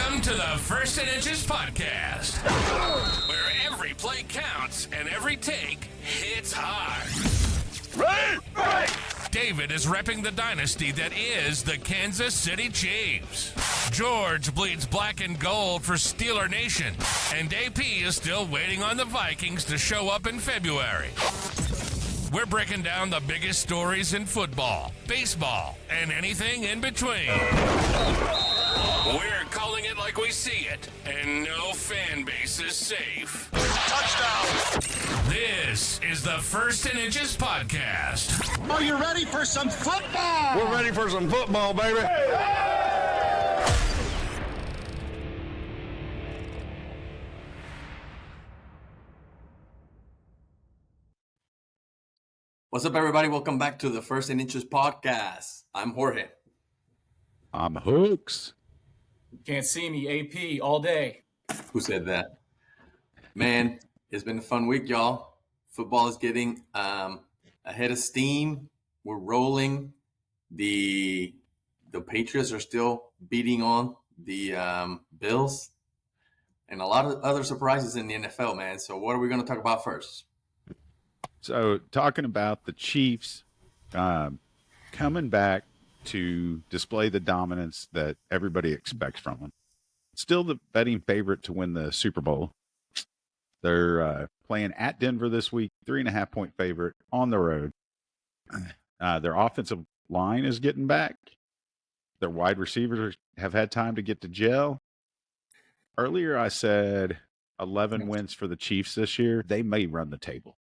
Welcome to the First and Inches podcast, where every play counts and every take hits hard. Right. David is repping the dynasty that is the Kansas City Chiefs. George bleeds black and gold for Steeler Nation, and AP is still waiting on the Vikings to show up in February. We're breaking down the biggest stories in football, baseball, and anything in between. We're calling it like we see it, and no fan base is safe. Touchdown! This is the First and Inches podcast. Are you ready for some football? We're ready for some football, baby. What's up, everybody? Welcome back to the First and Inches podcast. I'm Jorge. I'm Hooks. Can't see me, AP, all day. Who said that? Man, it's been a fun week, y'all. Football is getting ahead of steam. We're rolling. The Patriots are still beating on the Bills. And a lot of other surprises in the NFL, man. So what are we going to talk about first? So talking about the Chiefs coming back to display the dominance that everybody expects from them. Still the betting favorite to win the Super Bowl. They're playing at Denver this week, 3.5-point favorite on the road. Their offensive line is getting back. Their wide receivers have had time to get to gel. Earlier I said 11 wins for the Chiefs this year. They may run the table.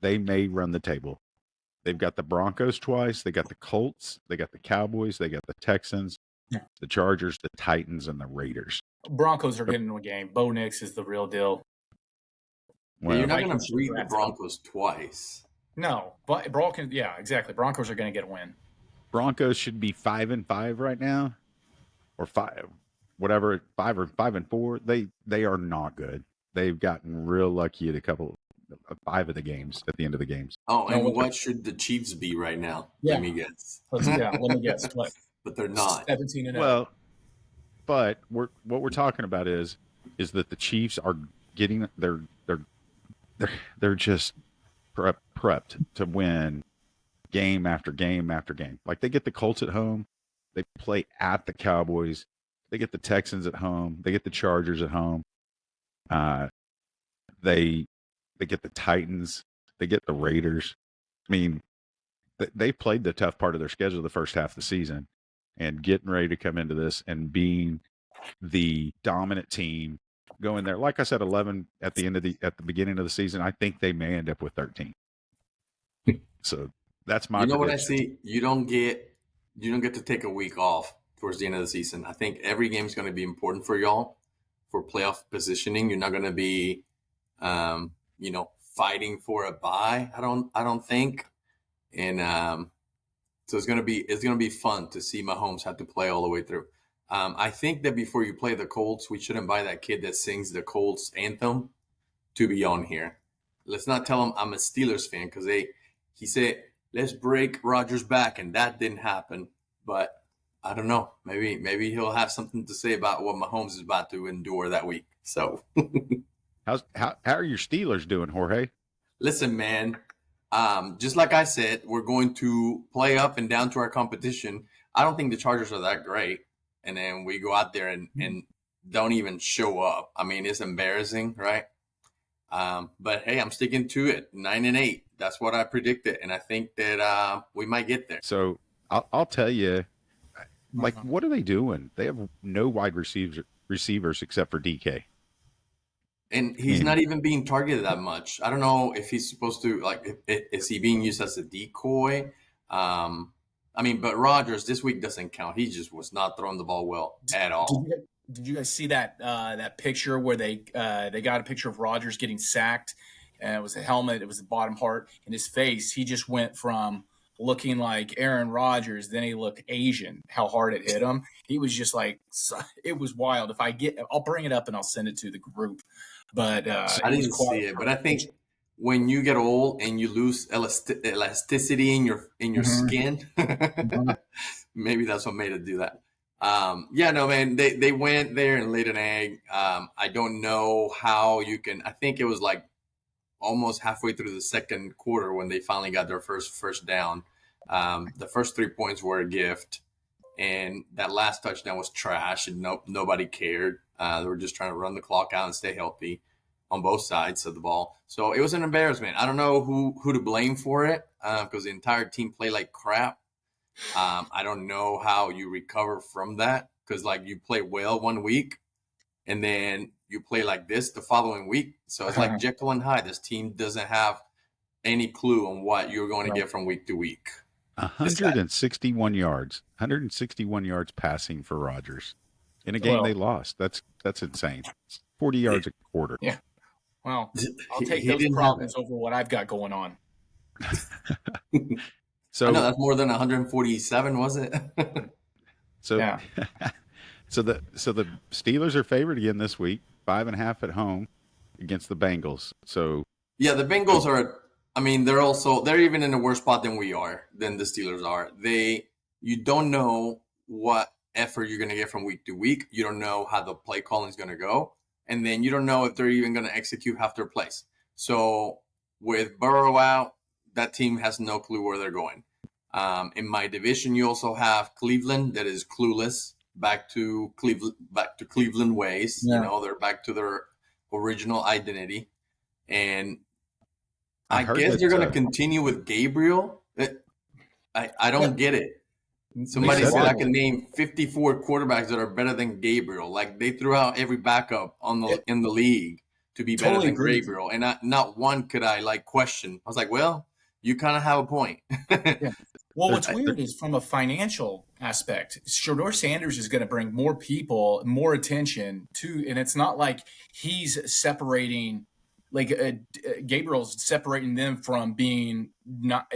They've got the Broncos twice. They got the Colts. They got the Cowboys. They got the Texans, the Chargers, the Titans, and the Raiders. Broncos are getting in a game. Bo Nix is the real deal. Well, you're not going to beat the Broncos twice. No, but Broncos, yeah, exactly. Broncos are going to get a win. Broncos should be 5-5 right now, or 5 or 5-4. They are not good. They've gotten real lucky at 5 of the games at the end of the games. Oh, and what should the Chiefs be right now? Yeah. Let me guess. Let me guess. What? But they're not. 17-0. Well, but what we're talking about is that the Chiefs are getting they're just prepped to win game after game after game. Like they get the Colts at home, they play at the Cowboys, they get the Texans at home, they get the Chargers at home. They get the Titans, they get the Raiders. I mean, they played the tough part of their schedule the first half of the season, and getting ready to come into this and being the dominant team, going there. Like I said, 11 at the beginning of the season. I think they may end up with 13. So that's my. You know prediction. what I see? You don't get to take a week off towards the end of the season. I think every game is going to be important for y'all for playoff positioning. You're not going to be, fighting for a bye. I don't think, and so it's gonna be fun to see Mahomes have to play all the way through. I think that before you play the Colts, we shouldn't buy that kid that sings the Colts anthem to be on here. Let's not tell him I'm a Steelers fan because he said let's break Rodgers' back, and that didn't happen. But I don't know. Maybe he'll have something to say about what Mahomes is about to endure that week. So. How are your Steelers doing, Jorge? Listen, man, just like I said, we're going to play up and down to our competition. I don't think the Chargers are that great. And then we go out there and don't even show up. I mean, it's embarrassing, right? But, hey, I'm sticking to it, 9-8. That's what I predicted, and I think that we might get there. So I'll tell you, like, what are they doing? They have no wide receivers except for DK. And he's not even being targeted that much. I don't know if he's supposed to, is he being used as a decoy? But Rodgers this week doesn't count. He just was not throwing the ball well at all. Did you guys see that picture where they got a picture of Rodgers getting sacked? And it was a helmet. It was the bottom part. In his face, he just went from looking like Aaron Rodgers, then he looked Asian, how hard it hit him. He was just like, it was wild. I'll bring it up and I'll send it to the group. But I didn't see it, but I think when you get old and you lose elasticity in your skin, maybe that's what made it do that. Yeah, no, man, they went there and laid an egg. I don't know how you can. I think it was like almost halfway through the second quarter when they finally got their first down. The first 3 points were a gift, and that last touchdown was trash, and nobody cared. They were just trying to run the clock out and stay healthy on both sides of the ball. So it was an embarrassment. I don't know who to blame for it because the entire team played like crap. I don't know how you recover from that because like you play well one week and then you play like this the following week. So it's like Jekyll and Hyde. This team doesn't have any clue on what you're going to get from week to week. 161 yards, 161 yards passing for Rodgers in a game they lost. That's insane. 40 yards a quarter. Yeah. Well, I'll take He those didn't problems over what I've got going on. So I know that's more than 147, was it? So, Yeah. so the Steelers are favored again this week, 5.5 at home against the Bengals. So Yeah, the Bengals are. I mean, they're even in a worse spot than the Steelers are. You don't know what effort you're going to get from week to week. You don't know how the play calling is going to go, and then you don't know if they're even going to execute half their plays. So with Burrow out, that team has no clue where they're going. In my division, you also have Cleveland that is clueless, back to Cleveland ways. Yeah. You know, they're back to their original identity, and I guess they're going to continue with Gabriel. I don't get it. Somebody said I can name 54 quarterbacks that are better than Gabriel. Like they threw out every backup in the league to be better than Gabriel, and not one could I like question. I was like, well, you kind of have a point. Yeah. Well, what's weird is from a financial aspect, Shador Sanders is going to bring more people, more attention to, and it's not like he's separating, like Gabriel's separating them from being not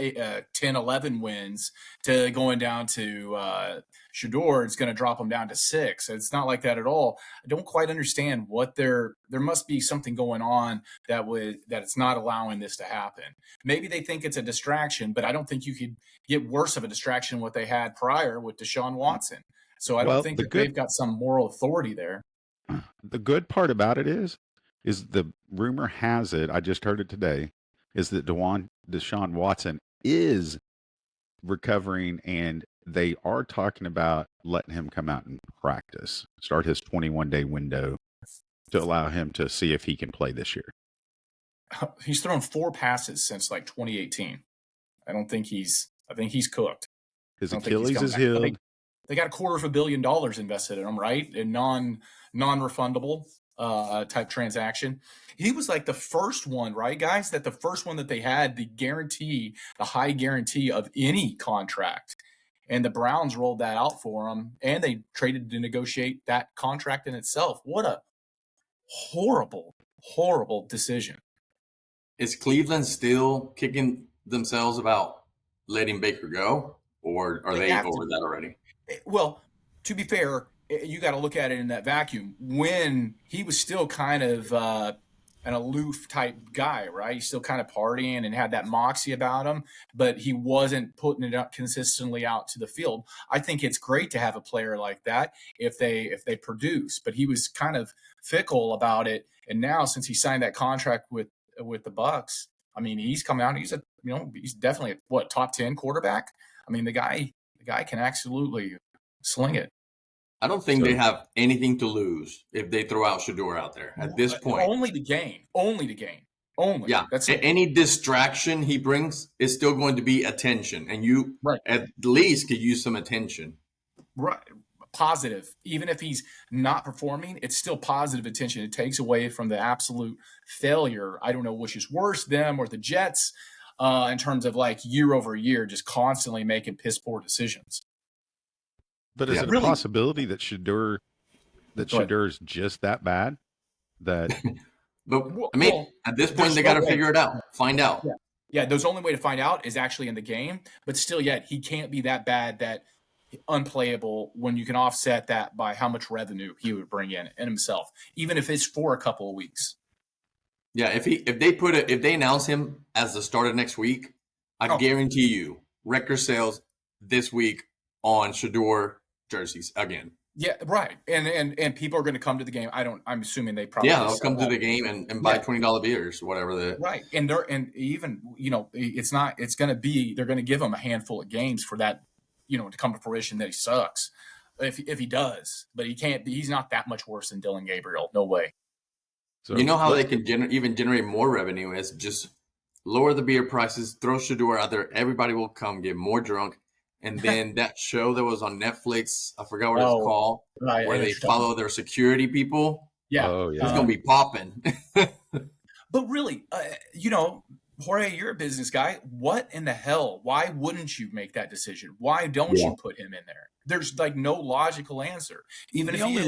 10, 11 wins to going down to Shador. It's going to drop them down to 6. It's not like that at all. I don't quite understand what there must be something going on that it's not allowing this to happen. Maybe they think it's a distraction, but I don't think you could get worse of a distraction than what they had prior with Deshaun Watson. So I don't think that they've got some moral authority there. The good part about it is the rumor has it, I just heard it today, is that Deshaun Watson is recovering, and they are talking about letting him come out and practice, start his 21-day window to allow him to see if he can play this year. He's thrown 4 passes since like 2018. I think he's cooked. His Achilles is healed. They got $250 million invested in him, right? In non-refundable type transaction. He was like the first one, right, guys? The first one that they had the high guarantee of any contract. And the Browns rolled that out for him, and they traded to negotiate that contract in itself. What a horrible, horrible decision. Is Cleveland still kicking themselves about letting Baker go, or are they over that already? Well, to be fair, you got to look at it in that vacuum. When he was still kind of an aloof type guy, right? He's still kind of partying and had that moxie about him, but he wasn't putting it up consistently out to the field. I think it's great to have a player like that if they produce, but he was kind of fickle about it. And now since he signed that contract with the Bucks, I mean, he's come out. He's he's definitely a top 10 quarterback. I mean, the guy can absolutely sling it. I don't think they have anything to lose if they throw out Shador out there at this point. Only to gain. Only. Yeah. That's any distraction he brings is still going to be attention, and you at least could use some attention. Right. Positive. Even if he's not performing, it's still positive attention. It takes away from the absolute failure. I don't know which is worse, them or the Jets, in terms of like year over year, just constantly making piss poor decisions. But is it a possibility that Shador is just that bad? That but I mean, at this point, they got to figure it out, find out. Yeah. There's only way to find out is actually in the game. But still, yet he can't be that bad that unplayable when you can offset that by how much revenue he would bring in himself, even if it's for a couple of weeks. Yeah, if they announce him as the starter next week, I guarantee you record sales this week on Shador jerseys again. Yeah, right. And people are going to come to the game. I'm assuming they probably Yeah, they'll sell come to out. the game and buy $20 beers, whatever the Right. And even, it's going to be, they're going to give him a handful of games for that, to come to fruition that he sucks. If he does, but he's not that much worse than Dylan Gabriel. No way. So you know how they can even generate more revenue is just lower the beer prices, throw Shador out there. Everybody will come get more drunk. And then that show that was on Netflix, I forgot what it's called, right, where they follow their security people. Yeah. Oh, yeah. It's going to be popping. But really, Jorge, you're a business guy. What in the hell? Why wouldn't you make that decision? Why don't you put him in there? There's like no logical answer. Even the if only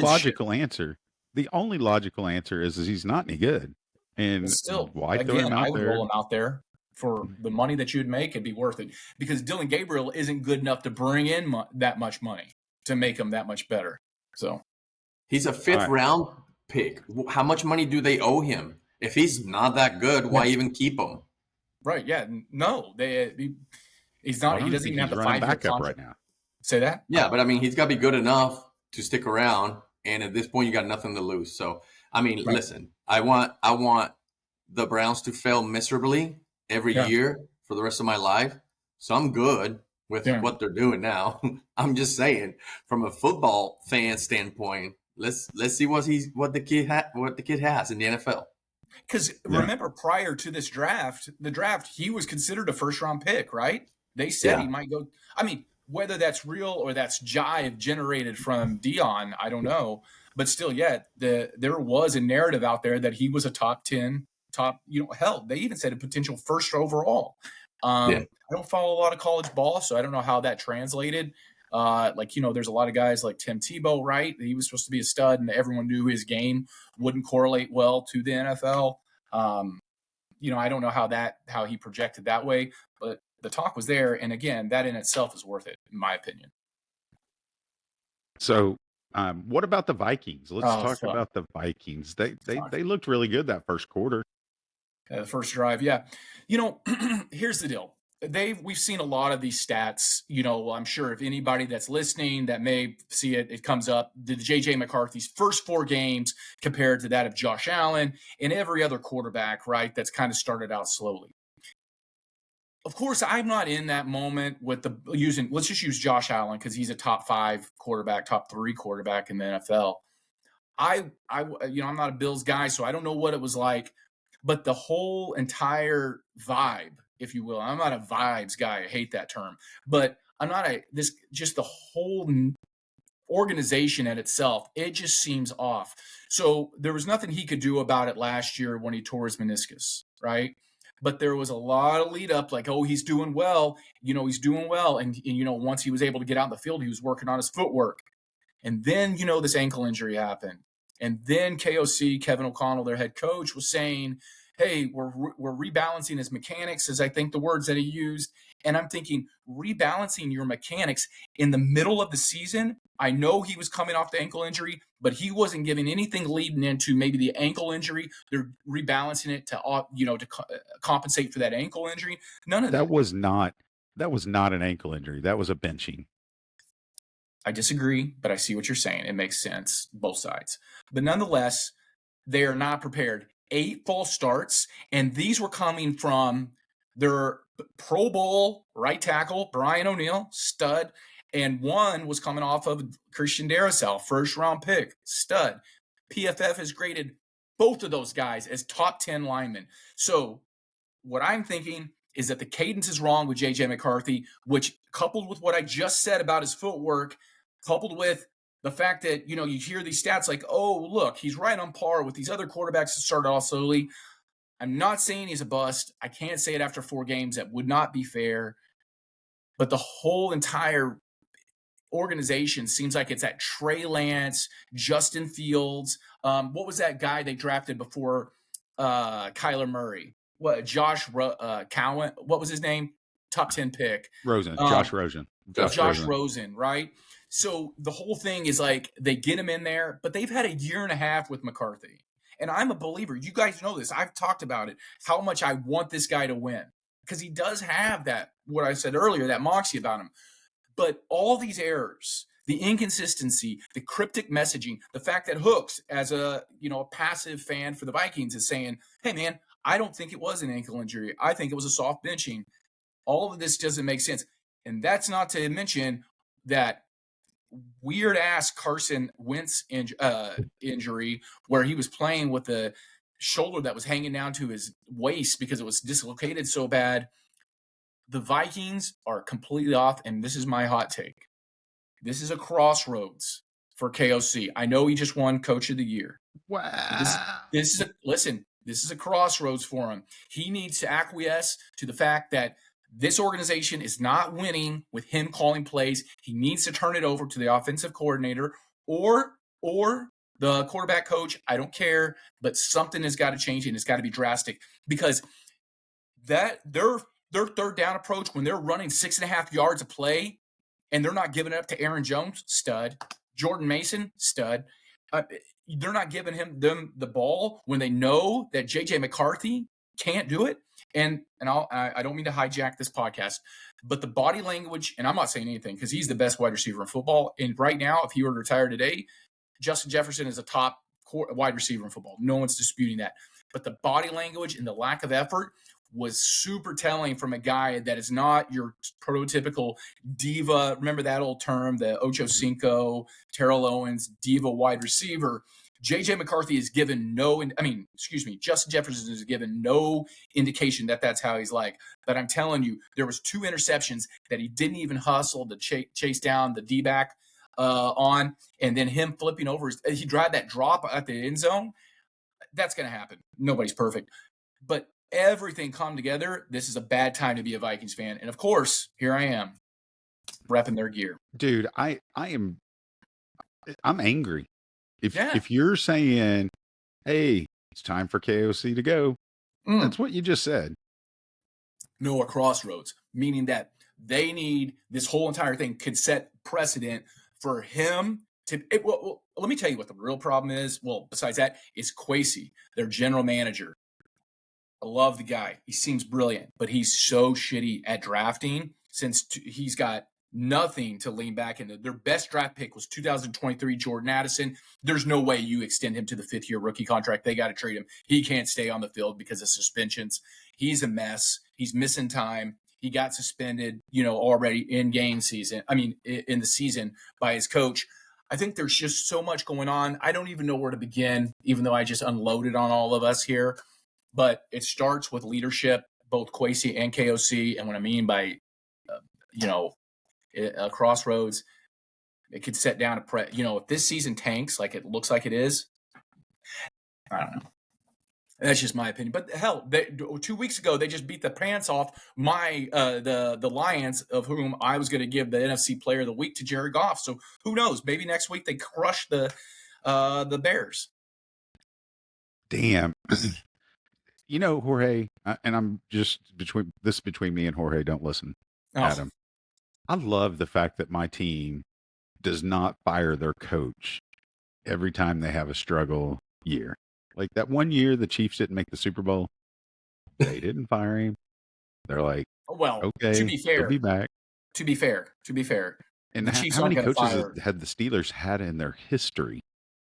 logical answer is he's not any good. And still, why again, throw him out I would there? roll him out there for the money that you'd make. It'd be worth it because Dylan Gabriel isn't good enough to bring in that much money to make him that much better. So he's a fifth round pick. How much money do they owe him? If he's not that good, why even keep him? Right. Yeah. No, he's not. He doesn't even have the 5-year backup contract right now. Say that? Yeah, but I mean, he's got to be good enough to stick around. And at this point, you got nothing to lose. So, I mean, listen, I want the Browns to fail miserably every year for the rest of my life. So I'm good with what they're doing now. I'm just saying, from a football fan standpoint, let's see what the kid has in the NFL. Because remember, prior to this draft, he was considered a first-round pick, right? They said he might go. I mean, whether that's real or that's jive generated from Dion, I don't know. But still, there was a narrative out there that he was a top 10, hell, they even said a potential first overall. I don't follow a lot of college ball, so I don't know how that translated. There's a lot of guys like Tim Tebow, right? He was supposed to be a stud, and everyone knew his game wouldn't correlate well to the NFL. I don't know how he projected that way, but the talk was there. And again, that in itself is worth it, in my opinion. So, what about the Vikings? Let's talk about the Vikings. They looked really good that first quarter. The first drive, yeah. Here's the deal. We've seen a lot of these stats. I'm sure if anybody that's listening that may see it comes up. The J.J. McCarthy's first 4 games compared to that of Josh Allen and every other quarterback, right? That's kind of started out slowly. Of course, I'm not in that moment with let's just use Josh Allen because he's a top 5 quarterback, top 3 quarterback in the NFL. I'm not a Bills guy, so I don't know what it was like, but the whole entire vibe, if you will. I'm not a vibes guy. I hate that term, but I'm not just the whole organization in itself. It just seems off. So there was nothing he could do about it last year when he tore his meniscus, right? But there was a lot of lead up, like, oh, he's doing well. He's doing well. And once he was able to get out in the field, he was working on his footwork. And then, this ankle injury happened. And then KOC, Kevin O'Connell, their head coach, was saying, hey, we're rebalancing his mechanics, is I think the words that he used. And I'm thinking, rebalancing your mechanics in the middle of the season. I know he was coming off the ankle injury, but he wasn't giving anything leading into maybe the ankle injury. They're rebalancing it to compensate for that ankle injury. None of that. That was not an ankle injury. That was a benching. I disagree, but I see what you're saying. It makes sense, both sides. But nonetheless, they are not prepared. 8 false starts, and these were coming from their Pro Bowl right tackle, Brian O'Neill, stud, and one was coming off of Christian Darrisaw, first-round pick, stud. PFF has graded both of those guys as top 10 linemen. So what I'm thinking is that the cadence is wrong with J.J. McCarthy, which coupled with what I just said about his footwork, coupled with the fact that, you hear these stats like, oh, look, he's right on par with these other quarterbacks that started off slowly. I'm not saying he's a bust. I can't say it after 4 games. That would not be fair. But the whole entire organization seems like it's at Trey Lance, Justin Fields. What was that guy they drafted before Kyler Murray? What, Josh Cowan? What was his name? Top 10 pick. Josh Rosen. Josh Rosen, right? So the whole thing is like they get him in there, but they've had a year and a half with McCarthy. And I'm a believer. You guys know this. I've talked about it, how much I want this guy to win because he does have that, what I said earlier, that moxie about him. But all these errors, The inconsistency, the cryptic messaging, the fact that Hooks, as a passive fan for the Vikings, is saying, "Hey man, I don't think it was an ankle injury. I think it was a soft benching." All of this doesn't make sense, and that's not to mention that weird ass Carson Wentz injury where he was playing with a shoulder that was hanging down to his waist because it was dislocated so bad. The Vikings are completely off, and this is my hot take. This is a crossroads for KOC. I know he just won Coach of the Year. Wow. This is a crossroads for him. He needs to acquiesce to the fact that this organization is not winning with him calling plays. He needs to turn it over to the offensive coordinator or the quarterback coach. I don't care, but something has got to change, and it's got to be drastic, because that their third down approach, when they're running 6.5 yards a play and they're not giving it up to Aaron Jones, stud, Jordan Mason, stud, they're not giving them the ball when they know that JJ McCarthy can't do it. And I don't mean to hijack this podcast, but the body language, and I'm not saying anything because he's the best wide receiver in football. And right now, if he were to retire today, Justin Jefferson is a top wide receiver in football. No one's disputing that. But the body language and the lack of effort was super telling from a guy that is not your prototypical diva. Remember that old term, the Ocho Cinco, Terrell Owens, diva wide receiver. JJ McCarthy is given Justin Jefferson is given no indication that that's how he's like. But I'm telling you, there was 2 interceptions that he didn't even hustle to chase down the D-back on, and then him flipping over. He tried that drop at the end zone. That's going to happen. Nobody's perfect. But everything come together. This is a bad time to be a Vikings fan. And of course, here I am, repping their gear. Dude, I'm angry. If you're saying, hey, it's time for KOC to go, that's what you just said. No, a crossroads, meaning that they need this whole entire thing could set precedent for him to. Well, let me tell you what the real problem is. Well, besides that, is Kwesi, their general manager. I love the guy. He seems brilliant, but he's so shitty at drafting since he's got nothing to lean back into. Their best draft pick was 2023 Jordan Addison. There's no way you extend him to the 5th-year rookie contract. They got to trade him. He can't stay on the field because of suspensions. He's a mess. He's missing time. He got suspended, already in the season by his coach. I think there's just so much going on. I don't even know where to begin, even though I just unloaded on all of us here. But it starts with leadership, both Kwesi and KOC. And what I mean by, a crossroads, it could set down if this season tanks like it looks like it is, I don't know. That's just my opinion. But hell, 2 weeks ago they just beat the pants off the Lions, of whom I was going to give the NFC Player of the Week to Jared Goff. So who knows? Maybe next week they crush the Bears. Damn. Jorge, and I'm just between me and Jorge. Don't listen, Adam. I love the fact that my team does not fire their coach every time they have a struggle year. Like that one year the Chiefs didn't make the Super Bowl. They didn't fire him. They're like, well, okay, to be fair, he'll be back. To be fair. And how many coaches had the Steelers had in their history?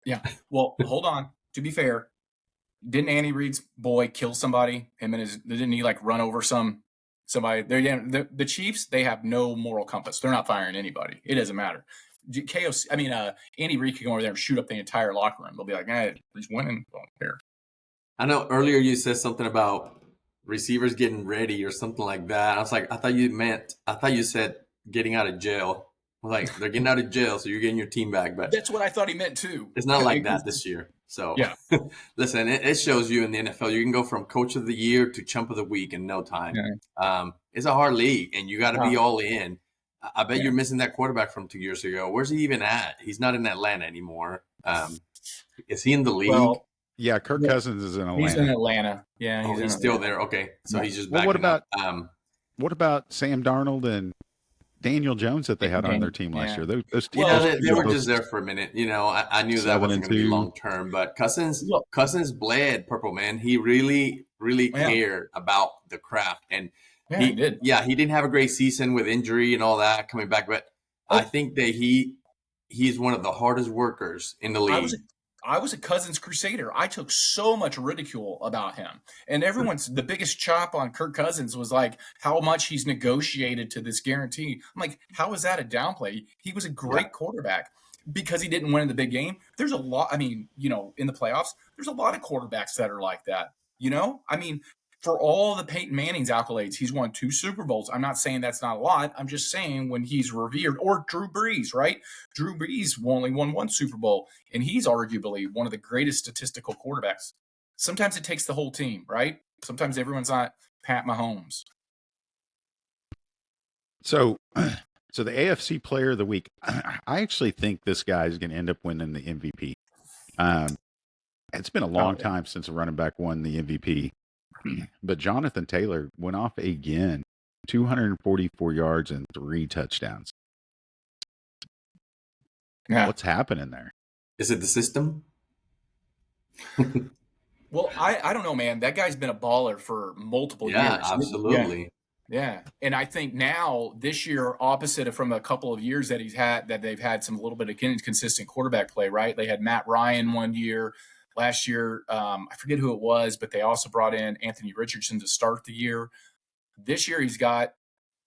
Yeah. Well, hold on. To be fair, didn't Andy Reid's boy kill somebody? Didn't he like run over somebody? The Chiefs, they have no moral compass. They're not firing anybody. It doesn't matter. Andy Reid can go over there and shoot up the entire locker room. They'll be like, hey, he's winning. Don't care. I know earlier you said something about receivers getting ready or something like that. I was like, I thought you said getting out of jail. I was like, they're getting out of jail, so you're getting your team back. But that's what I thought he meant too. It's not like that this year. So yeah. Listen, it shows you in the NFL, you can go from coach of the year to chump of the week in no time. Yeah. It's a hard league, and you got to be all in. I bet you're missing that quarterback from 2 years ago. Where's he even at? He's not in Atlanta anymore. Is he in the league? Well, yeah, Kirk Cousins is in Atlanta. He's in Atlanta. Yeah, he's still there. Okay, so he's just back. What about Sam Darnold and Daniel Jones that they had on their team last year? Those teams, they were just there for a minute. I knew that wasn't going to be long term. But Cousins bled purple, man. He really, really cared about the craft, and he did. Yeah, he didn't have a great season with injury and all that coming back, but I think that he he's one of the hardest workers in the league. I was a Cousins crusader. I took so much ridicule about him. And the biggest chop on Kirk Cousins was like how much he's negotiated to this guarantee. I'm like, how is that a downplay? He was a great quarterback because he didn't win in the big game. There's a lot, I mean, in the playoffs, there's a lot of quarterbacks that are like that. I mean, for all the Peyton Manning's accolades, he's won 2 Super Bowls. I'm not saying that's not a lot. I'm just saying when he's revered, or Drew Brees, right? Drew Brees only won 1 Super Bowl, and he's arguably one of the greatest statistical quarterbacks. Sometimes it takes the whole team, right? Sometimes everyone's not Pat Mahomes. So the AFC Player of the Week, I actually think this guy is going to end up winning the MVP. It's been a long time since a running back won the MVP. But Jonathan Taylor went off again, 244 yards and 3 touchdowns. Yeah. What's happening there? Is it the system? Well, I don't know, man. That guy's been a baller for multiple years. Yeah, absolutely. Yeah. And I think now this year, opposite of from a couple of years that they've had some little bit of consistent quarterback play, right? They had Matt Ryan one year. Last year, I forget who it was, but they also brought in Anthony Richardson to start the year. This year, he's got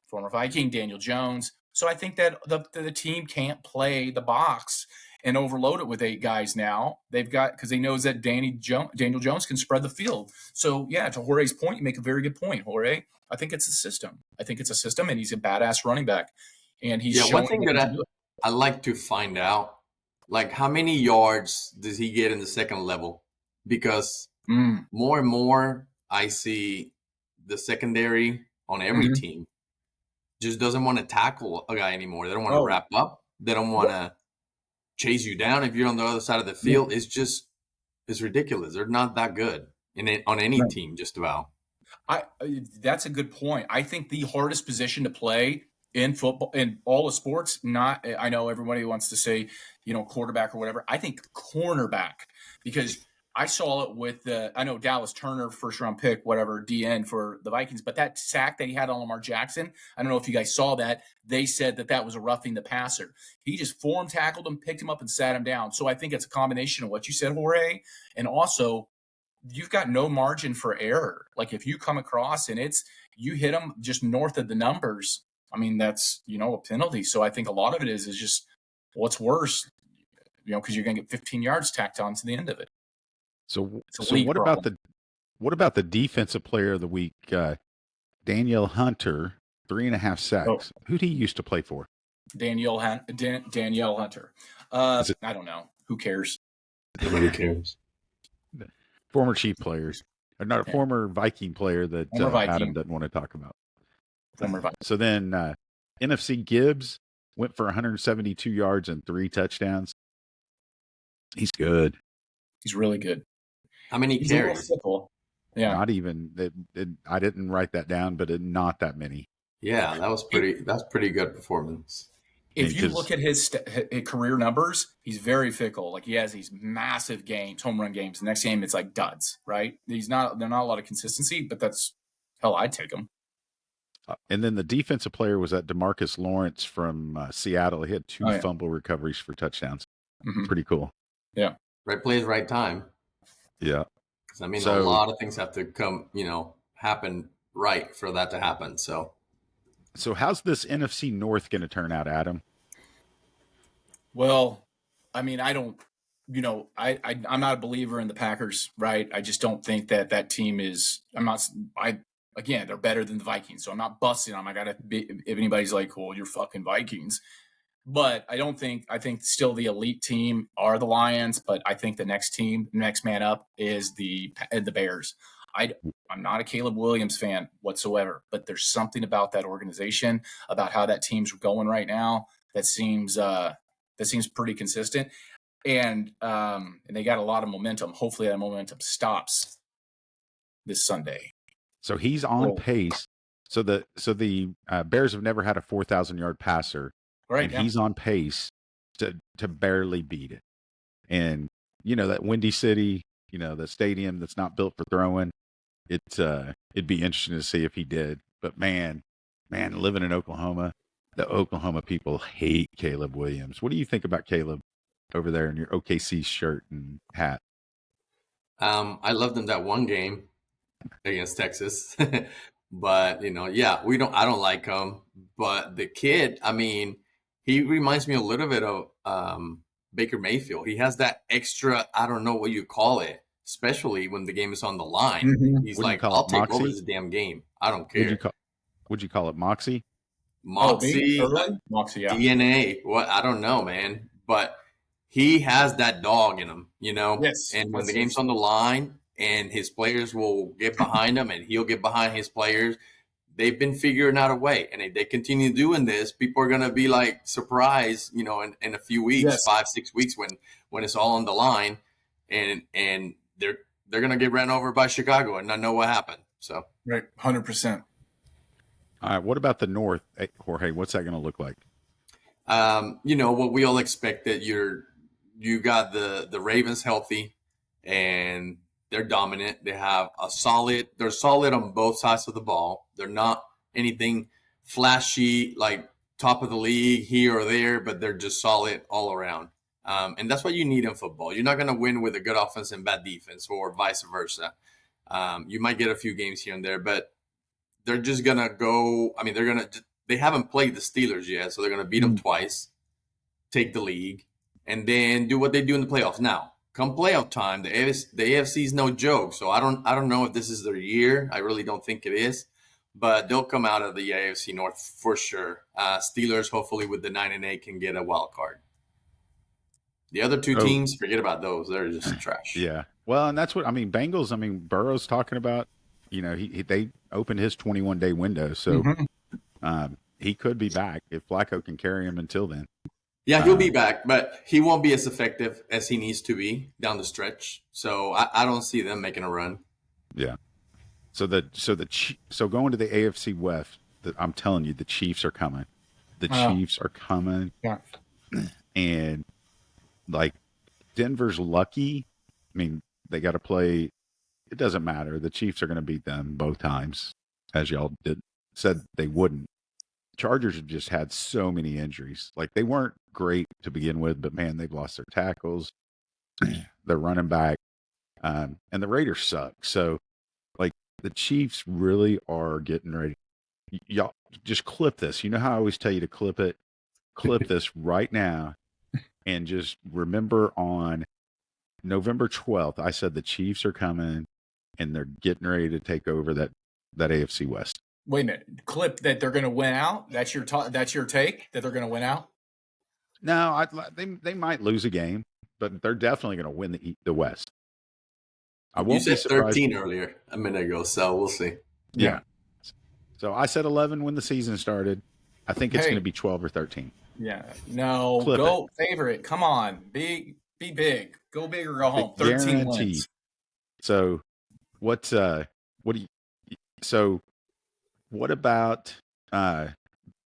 former Viking Daniel Jones. So I think that the team can't play the box and overload it with 8 guys now. They've got, because they knows that Daniel Jones can spread the field. So, yeah, to Jorge's point, you make a very good point, Jorge. I think it's a system. And he's a badass running back. And he's one thing that I like to find out, like, how many yards does he get in the second level? Because more and more I see the secondary on every team just doesn't want to tackle a guy anymore. They don't want to wrap up. They don't want to chase you down if you're on the other side of the field. It's ridiculous. They're not that good on any team, just about. That's a good point. I think the hardest position to play in football, in all the sports, I know everybody wants to say, quarterback or whatever. I think cornerback, because I saw it with I know Dallas Turner, first round pick, whatever, DN for the Vikings, but that sack that he had on Lamar Jackson, I don't know if you guys saw that. They said that was a roughing the passer. He just form tackled him, picked him up, and sat him down. So I think it's a combination of what you said, Jorge, and also you've got no margin for error. Like if you come across and you hit them just north of the numbers, I mean, that's, a penalty. So I think a lot of it is just what's worse, because you're going to get 15 yards tacked on to the end of it. So what about the defensive player of the week? Danielle Hunter, 3.5 sacks. Who did he used to play for? Danielle Hunter. I don't know. Who cares? Nobody cares. Former Chief players. Not a former Viking player that Adam doesn't want to talk about. So then NFC Gibbs went for 172 yards and 3 touchdowns. He's good. He's really good. How many carries? Yeah. Not even. I didn't write that down, but not that many. Yeah, that's pretty good performance. If you look at his career numbers, he's very fickle. Like he has these massive games, home run games. The next game, it's like duds, right? They're not a lot of consistency, but that's hell. I'd take him. And then the defensive player was that DeMarcus Lawrence from Seattle. He had 2 fumble recoveries for touchdowns. Mm-hmm. Pretty cool. Yeah. Right place, right time. Yeah. Because, I mean, a lot of things have to come, happen right for that to happen. So how's this NFC North going to turn out, Adam? Well, I mean, I don't, I'm not a believer in the Packers, right? I just don't think that team is, again, they're better than the Vikings. So I'm not busting them. If anybody's like, well, you're fucking Vikings. But I think still the elite team are the Lions, but I think the next man up is the Bears. I'm not a Caleb Williams fan whatsoever, but there's something about that organization, about how that team's going right now that seems pretty consistent. And they got a lot of momentum. Hopefully that momentum stops this Sunday. So he's on pace. So the Bears have never had a 4,000-yard passer. Right. And he's on pace to barely beat it. And, that Windy City, the stadium that's not built for throwing, it'd be interesting to see if he did. But man, living in Oklahoma, the Oklahoma people hate Caleb Williams. What do you think about Caleb over there in your OKC shirt and hat? I loved him that one game against Texas. But yeah, I don't like him. But the kid, I mean, he reminds me a little bit of Baker Mayfield. He has that extra, I don't know what you call it, especially when the game is on the line. Mhm. He's What do you like, call I'll it, take over moxie? this damn game. I don't Would you care. call would you call it Moxie? Moxie, Moxie, yeah. DNA, what, I don't know, man. But he has that dog in him, Yes. And when the Yes, game's on the line and his players will get behind him and he'll get behind his players, they've been figuring out a way. And if they continue doing this, people are going to be like surprised, in a few weeks, Yes. 5-6 weeks when it's all on the line and they're going to get ran over by Chicago and not know what happened. So, Right. 100%. All right. What about the North, Jorge? What's that going to look like? what we all expected. You got the Ravens healthy and they're dominant. They're solid on both sides of the ball. They're not anything flashy like top of the league here or there, but they're just solid all around. And that's what you need in football. You're not going to win with a good offense and bad defense or vice versa. You might get a few games here and there, but they're just going to go. I mean, they haven't played the Steelers yet, so they're going to beat them twice, take the league, and then do what they do in the playoffs. Now, come playoff time, the AFC is no joke. So I don't know if this is their year. I really don't think it is, but they'll come out of the AFC North for sure. Steelers, hopefully with the 9-8, can get a wild card. The other two teams, forget about those. They're just trash. Yeah. Well, and that's what I mean. Bengals. I mean, Burrow's talking about. They opened his 21-day window, so he could be back if Flacco can carry him until then. Yeah, he'll be back, but he won't be as effective as he needs to be down the stretch. So I don't see them making a run. Yeah. So going to the AFC West, I'm telling you, the Chiefs are coming. The Chiefs are coming. Yeah. And like Denver's lucky. I mean, they got to play. It doesn't matter. The Chiefs are going to beat them both times, as y'all said they wouldn't. Chargers have just had so many injuries. Like, they weren't great to begin with, but man, they've lost their tackles, their running back, and the Raiders suck. So, like, the Chiefs really are getting ready. Y'all just clip this. You know how I always tell you to clip it? Clip this right now, and just remember on November 12th, I said the Chiefs are coming, and they're getting ready to take over that AFC West. Wait a minute. Clip that they're going to win out? That's your that's your take, that they're going to win out? No, they might lose a game, but they're definitely going to win the West. I won't You be said surprised. 13 earlier, a minute ago, so we'll see. Yeah. So I said 11 when the season started. I think it's Hey. going to be 12 or 13. Yeah. No, Clip go favorite. Come on. Be big. Go big or go home. 13 Guaranteed. wins. So what about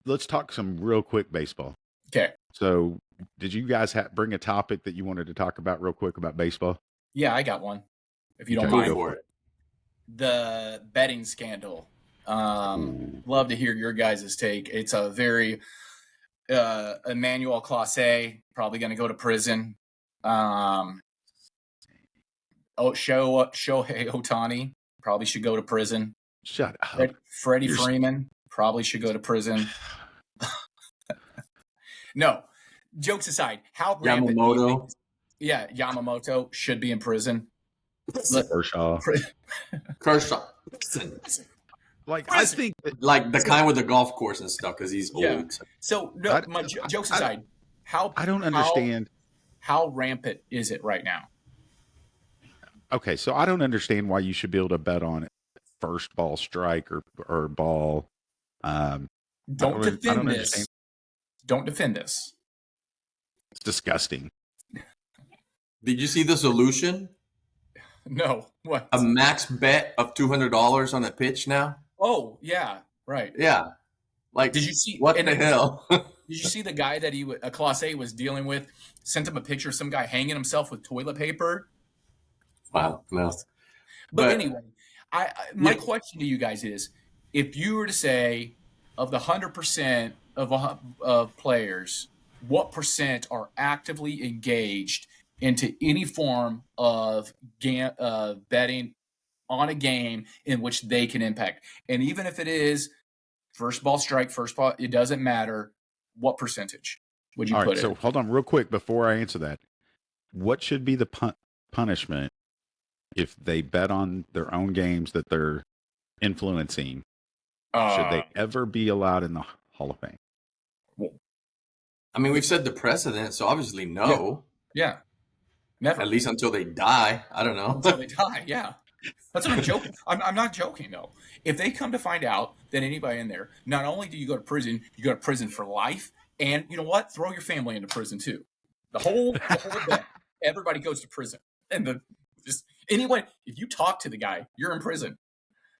let's talk some real quick baseball. Okay. So did you guys bring a topic that you wanted to talk about real quick about baseball? Yeah, I got one. If you don't Okay. mind. Go for it. The betting scandal. Love to hear your guys' take. It's a very Emmanuel Clase, probably going to go to prison. Shohei Ohtani probably should go to prison. Shut up. Freddie Freeman probably should go to prison. No, jokes aside, how rampant do you think? Yeah, Yamamoto should be in prison. Kershaw. Kershaw. Like, I think that, Like the kind with the golf course and stuff because he's Yeah. old. So, no, jokes aside, I don't understand. How rampant is it right now? Okay, so I don't understand why you should be able to bet on first ball strike or ball. Don't I defend don't this. understand. Don't defend this. It's disgusting. Did you see the solution? No. What? A max bet of $200 on a pitch now? Oh, yeah. Right. Yeah. Like, Did you see what and the hell? Did you see the guy that Class A was dealing with? Sent him a picture of some guy hanging himself with toilet paper. Wow. No. But anyway, my question to you guys is: if you were to say, of the 100% of players, what percent are actively engaged into any form of betting on a game in which they can impact? And even if it is first ball strike, first ball, it doesn't matter. What percentage would you put it? So hold on real quick before I answer that. What should be the punishment if they bet on their own games that they're influencing? Should they ever be allowed in the Hall of Fame? I mean, we've said the precedent, so obviously no. Yeah. Never. At least until they die. I don't know. Until they die, yeah. That's what I'm joking. I'm not joking, though. If they come to find out that anybody in there, not only do you go to prison, you go to prison for life, and you know what? Throw your family into prison, too. The whole bet, everybody goes to prison. And just anyone, if you talk to the guy, you're in prison.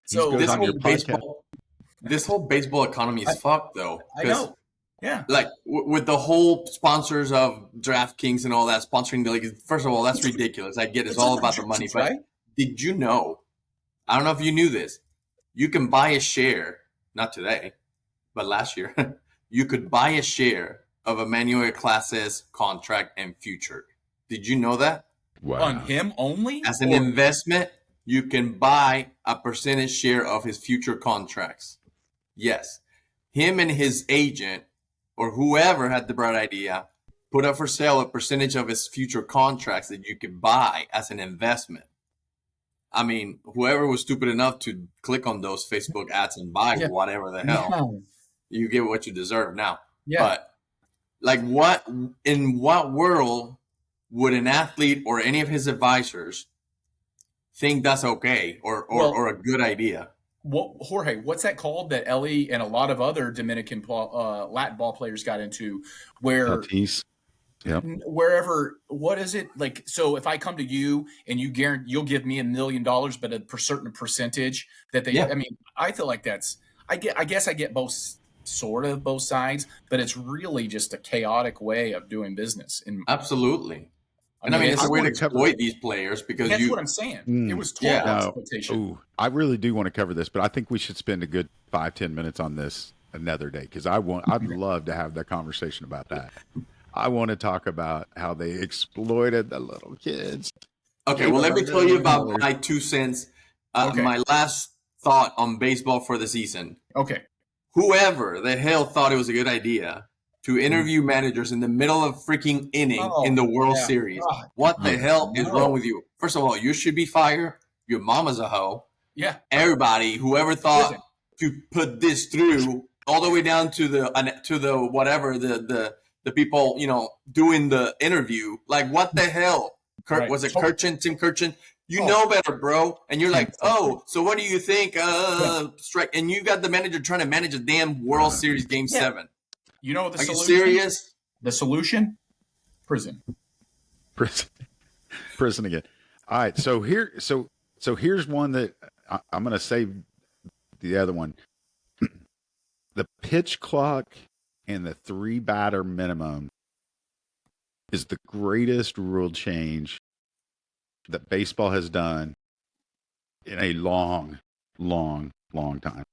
So this whole baseball economy is fucked, though. I know. Yeah. Like with the whole sponsors of DraftKings and all that sponsoring the league. First of all, that's ridiculous. I get it's all about the money. But did you know? I don't know if you knew this. You can buy a share, not today, but last year. You could buy a share of Emmanuel Clase's contract and future. Did you know that? Wow. On him only? As an investment, you can buy a percentage share of his future contracts. Yes. Him and his agent or whoever had the bright idea put up for sale a percentage of his future contracts that you could buy as an investment. I mean, whoever was stupid enough to click on those Facebook ads and buy whatever the hell, you get what you deserve now. Yeah. But like in what world would an athlete or any of his advisors think that's okay or a good idea? Jorge, what's that called that Ellie and a lot of other Dominican Latin ball players got into where Yep. wherever, what is it like? So if I come to you and you guarantee you'll give me $1 million, but a certain percentage that they, I mean, I feel like I guess I get both sides, but it's really just a chaotic way of doing business. Absolutely. And I mean, it's a way to exploit these players because that's what I'm saying. It was total exploitation. I really do want to cover this, but I think we should spend a good 5-10 minutes on this another day because I'd love to have that conversation about that. I want to talk about how they exploited the little kids. Okay, well, let me tell you about my 2 cents. My last thought on baseball for the season. Okay. Whoever the hell thought it was a good idea to interview managers in the middle of freaking inning in the World Series. What the hell is wrong with you? First of all, you should be fired. Your mama's a hoe. Yeah. Everybody, whoever thought to put this through all the way down to the whatever the people, doing the interview, like what the hell? Was it Kirchin, Tim Kirchin? You know better, bro. And you're like, so what do you think? Strike. And you got the manager trying to manage a damn World Series Game 7. You know the Are solution? you serious? The solution? Prison again. All right. So here's one that I'm going to save the other one. The pitch clock and the 3-batter minimum is the greatest rule change that baseball has done in a long, long, long time.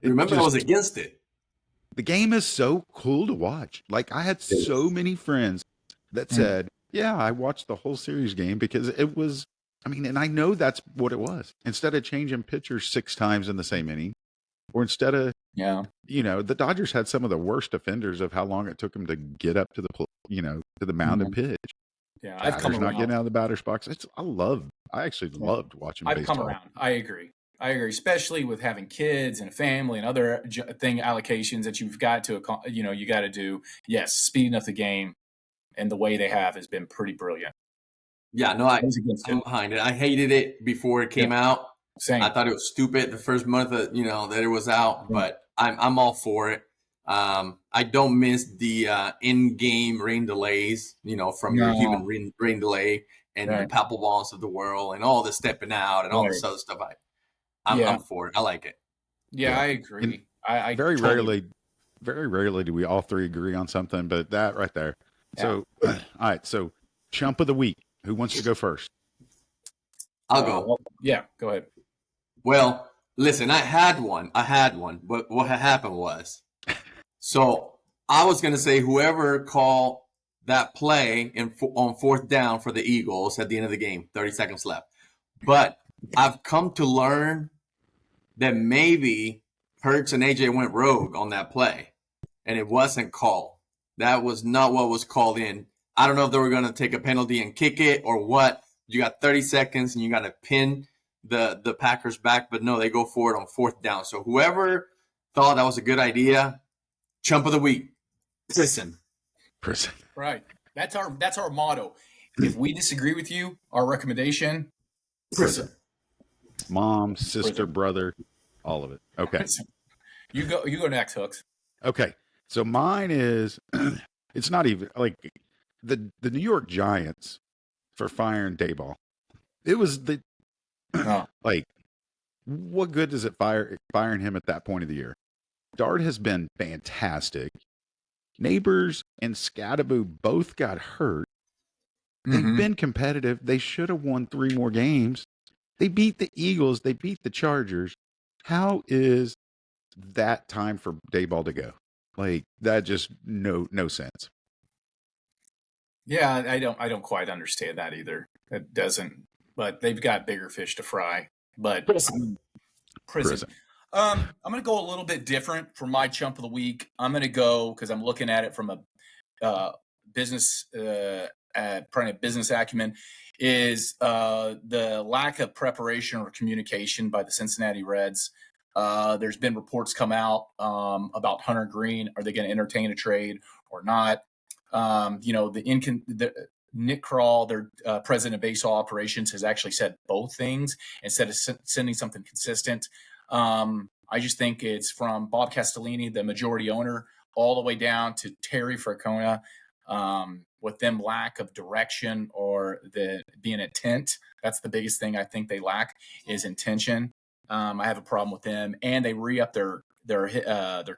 Remember, I was against it. The game is so cool to watch. Like I had so many friends that said, yeah, I watched the whole series game because it was, and I know that's what it was. Instead of changing pitchers 6 times in the same inning, or instead of, the Dodgers had some of the worst offenders of how long it took them to get up to the mound and pitch. Yeah, I've come around. Not getting out of the batter's box. I actually loved watching baseball. I've come around. I agree, especially with having kids and a family and other allocations that you've got to, you got to do. Yes, speeding up the game and the way they have has been pretty brilliant. Yeah, no, I'm behind it. I hated it before it came out. Same. I thought it was stupid the first month that that it was out, but I'm all for it. I don't miss the in-game rain delays, from your human rain delay and the Papal balls of the world and all the stepping out and all this other stuff. I'm for it. I like it. Yeah, I agree. I very rarely do we all three agree on something, but that right there. Yeah. So, all right. So, chump of the week. Who wants to go first? I'll go. Go ahead. Well, listen, I had one, but what had happened was, So I was going to say whoever called that play on fourth down for the Eagles at the end of the game, 30 seconds left. But I've come to learn that maybe Hurts and AJ went rogue on that play, and it wasn't called. That was not what was called in. I don't know if they were going to take a penalty and kick it or what. You got 30 seconds, and you got to pin the Packers back. But no, they go for it on fourth down. So whoever thought that was a good idea, chump of the week, prison. Right. That's our motto. If we disagree with you, our recommendation, prison. Mom, sister, brother, all of it. Okay. You go next, Hooks. Okay. So mine is it's not even like the New York Giants for firing Dayball. It was the like what good does it firing him at that point of the year? Dart has been fantastic. Neighbors and Scadaboo both got hurt. They've been competitive. They should have won 3 more games. They beat the Eagles. They beat the Chargers. How is that time for Dayball to go? Like that just no sense. Yeah, I don't quite understand that either. It doesn't. But they've got bigger fish to fry. But prison. I'm going to go a little bit different for my chump of the week. I'm going to go because I'm looking at it from a business acumen. Is the lack of preparation or communication by the Cincinnati Reds. There's been reports come out about Hunter Green. Are they going to entertain a trade or not? Nick Kroll, their president of baseball operations, has actually said both things instead of sending something consistent. I just think it's from Bob Castellini, the majority owner, all the way down to Terry Francona, with them lack of direction or being intent. That's the biggest thing I think they lack is intention. I have a problem with them, and they re-up their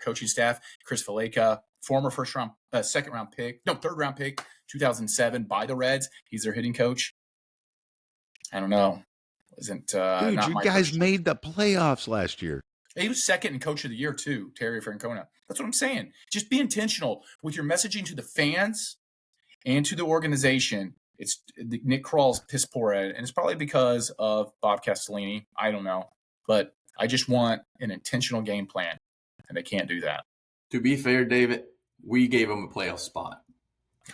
coaching staff. Chris Valleca, former third round pick, 2007 by the Reds. He's their hitting coach. I don't know. Dude, not you guys made the playoffs last year. He was second in coach of the year too, Terry Francona. That's what I'm saying. Just be intentional with your messaging to the fans and to the organization. It's Nick Kroll's piss poor at it, and it's probably because of Bob Castellini. I don't know, but I just want an intentional game plan, and they can't do that. To be fair, David, we gave him a playoff spot.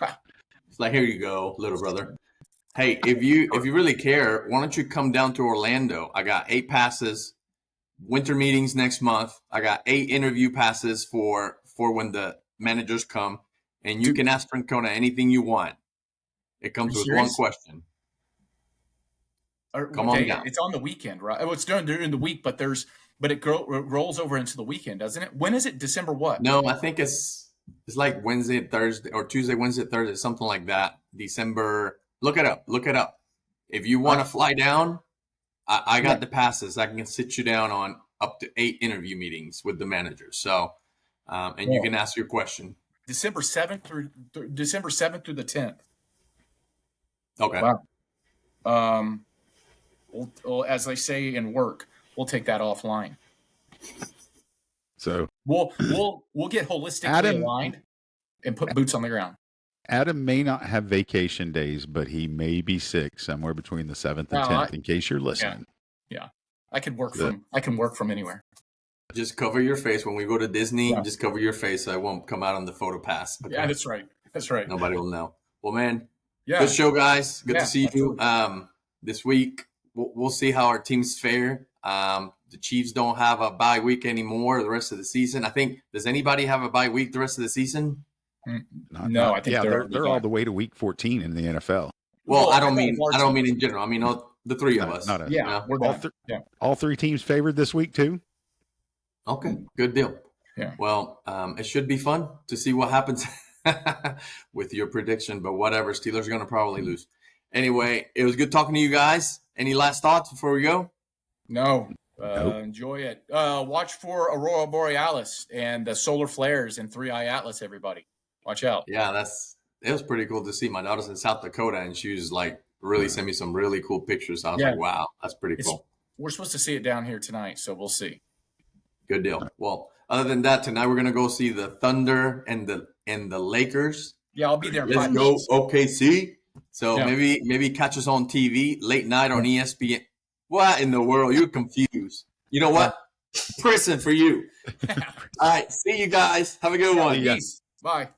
It's like, here you go, little brother. Hey, if you really care, why don't you come down to Orlando? I got 8 passes, winter meetings next month. I got 8 interview passes for when the managers come, and you can ask Francona anything you want. It comes with one question. Come on down. It's on the weekend, right? Oh, it's during the week, but it rolls over into the weekend, doesn't it? When is it? December what? No, I think it's like Wednesday, Thursday, or Tuesday, Wednesday, Thursday, something like that. December. Look it up. If you want to fly down, I got the passes. I can sit you down on up to 8 interview meetings with the managers. So, you can ask your question. December 7th through the 10th. Okay. Wow. Well, as they say in work, we'll take that offline. So we'll get holistically aligned and put boots on the ground. Adam may not have vacation days, but he may be sick somewhere between the 7th and 10th. In case you're listening, yeah. I can work from anywhere. Just cover your face when we go to Disney. Yeah. Just cover your face so it won't come out on the photo pass. Okay? Yeah, that's right. Nobody will know. Well, man, good show, guys. Good to see you. This week we'll see how our teams fare. The Chiefs don't have a bye week anymore the rest of the season. I think, does anybody have a bye week the rest of the season? No, I think they're all the way to week 14 in the NFL. Well, I don't mean in general. I mean the 3 of us. We're all 3 teams favored this week too. Okay, good deal. Yeah. Well, it should be fun to see what happens with your prediction, but whatever. Steelers are going to probably lose. Anyway, it was good talking to you guys. Any last thoughts before we go? No. Enjoy it. Watch for Aurora Borealis and the solar flares in 3-Eye Atlas, everybody. Watch out. Yeah, it was pretty cool to see. My daughter's in South Dakota, and she was like, really sent me some really cool pictures. I was like, wow, that's pretty cool. We're supposed to see it down here tonight, so we'll see. Good deal. Well, Other than that, tonight we're gonna go see the Thunder and the Lakers. Yeah, I'll be there in Let's 5 go minutes. OKC. So Yeah. maybe catch us on TV late night on ESPN. What in the world? You're confused. You know what? Prison for you. All right. See you guys. Have a good one. Yeah. Peace. Bye.